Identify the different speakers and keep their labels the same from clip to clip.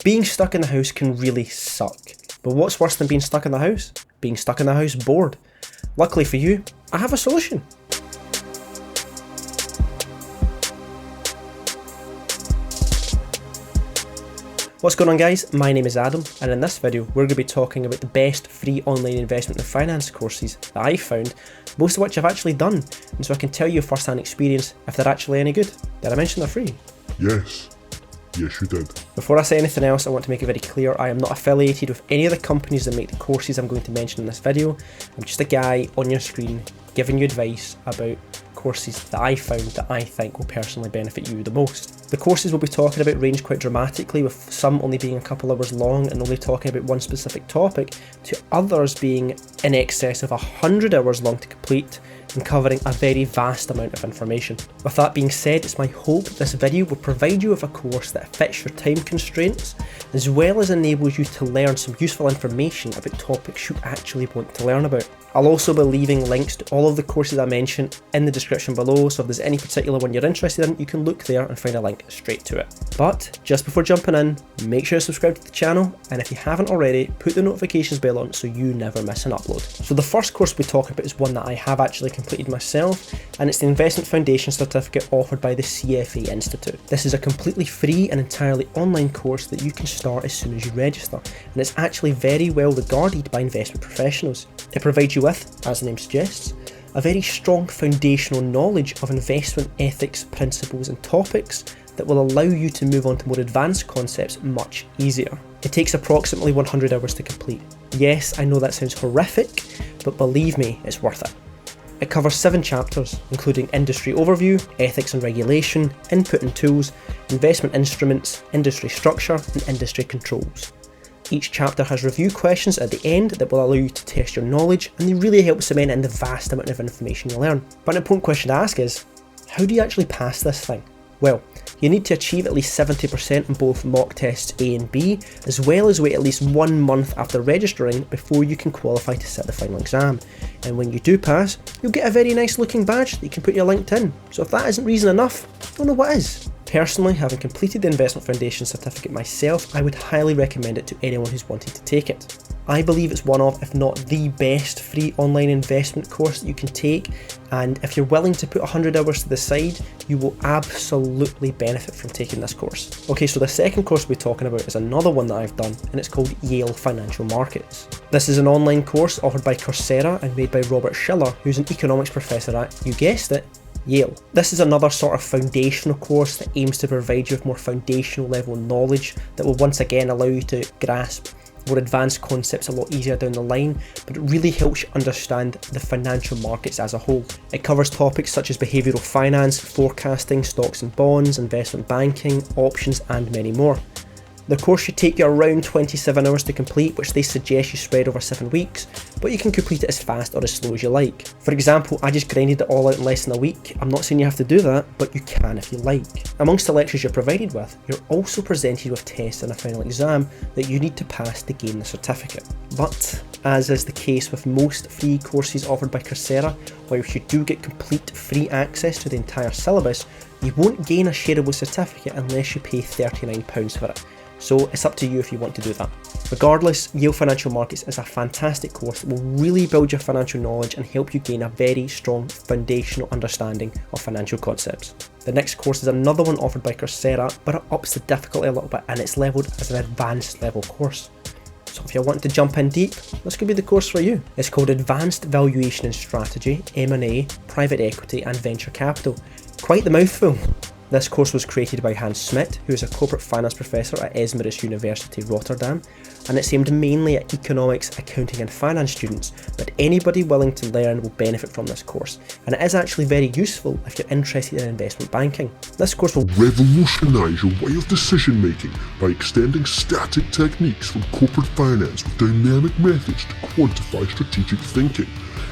Speaker 1: Being stuck in the house can really suck. But what's worse than being stuck in the house? Being stuck in the house bored. Luckily for you, I have a solution. What's going on guys, my name is Adam, and in this video we're going to be talking about the best free online investment and finance courses that I've found, most of which I've actually done, and so I can tell you first-hand experience if they're actually any good. Did I mention they're free?
Speaker 2: Yes you did.
Speaker 1: Before I say anything else, I want to make it very clear I am not affiliated with any of the companies that make the courses I'm going to mention in this video. I'm just a guy on your screen giving you advice about courses that I found that I think will personally benefit you the most. The courses we'll be talking about range quite dramatically, with some only being a couple hours long and only talking about one specific topic, to others being in excess of 100 hours long to complete and covering a very vast amount of information. With that being said, it's my hope this video will provide you with a course that fits your time constraints, as well as enables you to learn some useful information about topics you actually want to learn about. I'll also be leaving links to all of the courses I mentioned in the description below, so if there's any particular one you're interested in, you can look there and find a link straight to it. But just before jumping in, make sure to subscribe to the channel, and if you haven't already, put the notifications bell on so you never miss an upload. So the first course we talk about is one that I have actually completed myself, and it's the Investment Foundation Certificate offered by the CFA Institute. This is a completely free and entirely online course that you can start as soon as you register, and it's actually very well regarded by investment professionals. It provides you with, as the name suggests, a very strong foundational knowledge of investment ethics, principles and topics that will allow you to move on to more advanced concepts much easier. It takes approximately 100 hours to complete. Yes, I know that sounds horrific, but believe me, it's worth it. It covers 7 chapters, including industry overview, ethics and regulation, input and tools, investment instruments, industry structure and industry controls. Each chapter has review questions at the end that will allow you to test your knowledge, and they really help cement in the vast amount of information you learn. But an important question to ask is, how do you actually pass this thing? Well, you need to achieve at least 70% in both mock tests A and B, as well as wait at least 1 month after registering before you can qualify to sit the final exam. And when you do pass, you'll get a very nice looking badge that you can put in your LinkedIn. So if that isn't reason enough, I don't know what is. Personally, having completed the Investment Foundation Certificate myself, I would highly recommend it to anyone who's wanting to take it. I believe it's one of, if not the best free online investment course that you can take, and if you're willing to put 100 hours to the side, you will absolutely benefit from taking this course. Okay, so the second course we're talking about is another one that I've done, and it's called Yale Financial Markets. This is an online course offered by Coursera and made by Robert Shiller, who's an economics professor at, you guessed it, Yale. This is another sort of foundational course that aims to provide you with more foundational level knowledge that will once again allow you to grasp more advanced concepts a lot easier down the line, but it really helps you understand the financial markets as a whole. It covers topics such as behavioural finance, forecasting, stocks and bonds, investment banking, options and many more. The course should take you around 27 hours to complete, which they suggest you spread over 7 weeks, but you can complete it as fast or as slow as you like. For example, I just grinded it all out in less than a week. I'm not saying you have to do that, but you can if you like. Amongst the lectures you're provided with, you're also presented with tests and a final exam that you need to pass to gain the certificate. But, as is the case with most free courses offered by Coursera, whilst you do get complete free access to the entire syllabus, you won't gain a shareable certificate unless you pay £39 for it. So it's up to you if you want to do that. Regardless, Yale Financial Markets is a fantastic course that will really build your financial knowledge and help you gain a very strong foundational understanding of financial concepts. The next course is another one offered by Coursera, but it ups the difficulty a little bit and it's labelled as an advanced level course. So if you want to jump in deep, this could be the course for you. It's called Advanced Valuation and Strategy, M&A, Private Equity and Venture Capital. Quite the mouthful. This course was created by Hans Smit, who is a corporate finance professor at Erasmus University Rotterdam, and it's aimed mainly at economics, accounting and finance students, but anybody willing to learn will benefit from this course, and it is actually very useful if you're interested in investment banking. This course will
Speaker 2: revolutionise your way of decision making by extending static techniques from corporate finance with dynamic methods to quantify strategic thinking.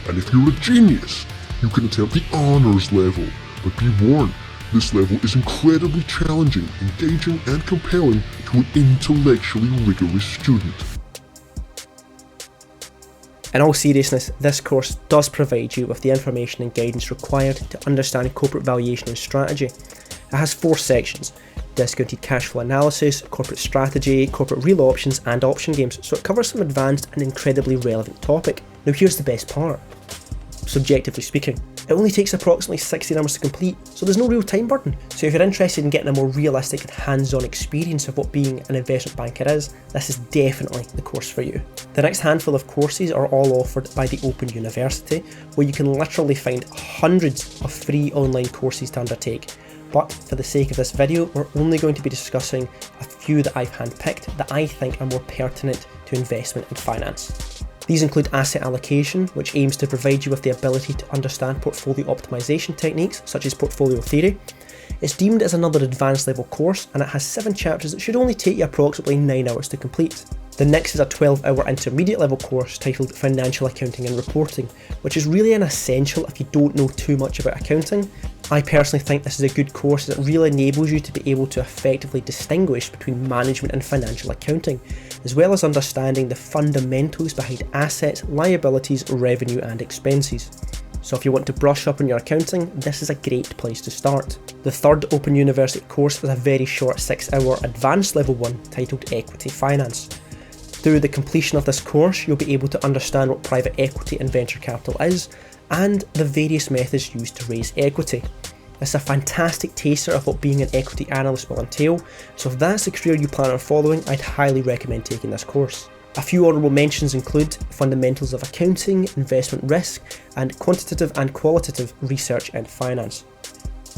Speaker 2: And if you're a genius, you can attempt the honours level, but be warned, this level is incredibly challenging, engaging and compelling to an intellectually rigorous student.
Speaker 1: In all seriousness, this course does provide you with the information and guidance required to understand corporate valuation and strategy. It has 4 sections: discounted cash flow analysis, corporate strategy, corporate real options, and option games, so it covers some advanced and incredibly relevant topic. Now here's the best part. Subjectively speaking, it only takes approximately 16 hours to complete, so there's no real time burden. So if you're interested in getting a more realistic and hands-on experience of what being an investment banker is, this is definitely the course for you. The next handful of courses are all offered by the Open University, where you can literally find hundreds of free online courses to undertake. But for the sake of this video, we're only going to be discussing a few that I've handpicked that I think are more pertinent to investment and finance. These include asset allocation, which aims to provide you with the ability to understand portfolio optimization techniques such as portfolio theory. It's deemed as another advanced level course, and it has 7 chapters that should only take you approximately 9 hours to complete. The next is a 12-hour intermediate level course titled Financial Accounting and Reporting, which is really an essential if you don't know too much about accounting. I personally think this is a good course that really enables you to be able to effectively distinguish between management and financial accounting, as well as understanding the fundamentals behind assets, liabilities, revenue and expenses. So if you want to brush up on your accounting, this is a great place to start. The third Open University course is a very short 6-hour advanced level 1 titled Equity Finance. Through the completion of this course, you'll be able to understand what private equity and venture capital is, and the various methods used to raise equity. It's a fantastic taster of what being an equity analyst will entail, so if that's the career you plan on following, I'd highly recommend taking this course. A few honourable mentions include fundamentals of accounting, investment risk, and quantitative and qualitative research and finance.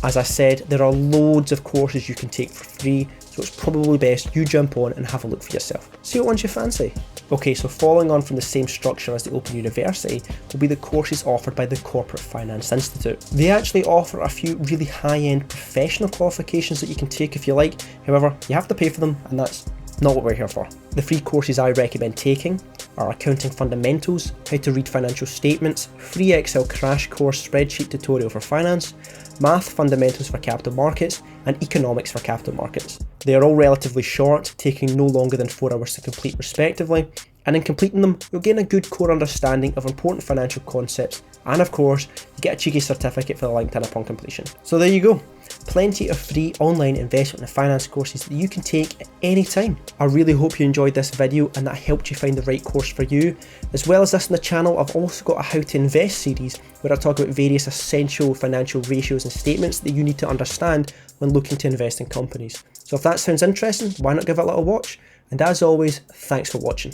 Speaker 1: As I said, there are loads of courses you can take for free, so it's probably best you jump on and have a look for yourself. See what ones you fancy. Okay, so following on from the same structure as the Open University will be the courses offered by the Corporate Finance Institute. They actually offer a few really high-end professional qualifications that you can take if you like, however, you have to pay for them, and that's not what we're here for. The free courses I recommend taking are Accounting Fundamentals, How to Read Financial Statements, Free Excel Crash Course Spreadsheet Tutorial for Finance, Math Fundamentals for Capital Markets, and Economics for Capital Markets. They are all relatively short, taking no longer than 4 hours to complete respectively, and in completing them, you'll gain a good core understanding of important financial concepts, and of course, you get a cheeky certificate for the LinkedIn upon completion. So there you go. Plenty of free online investment and finance courses that you can take at any time. I really hope you enjoyed this video and that helped you find the right course for you. As well as this on the channel, I've also got a How to Invest series where I talk about various essential financial ratios and statements that you need to understand when looking to invest in companies. So if that sounds interesting, why not give it a little watch? And as always, thanks for watching.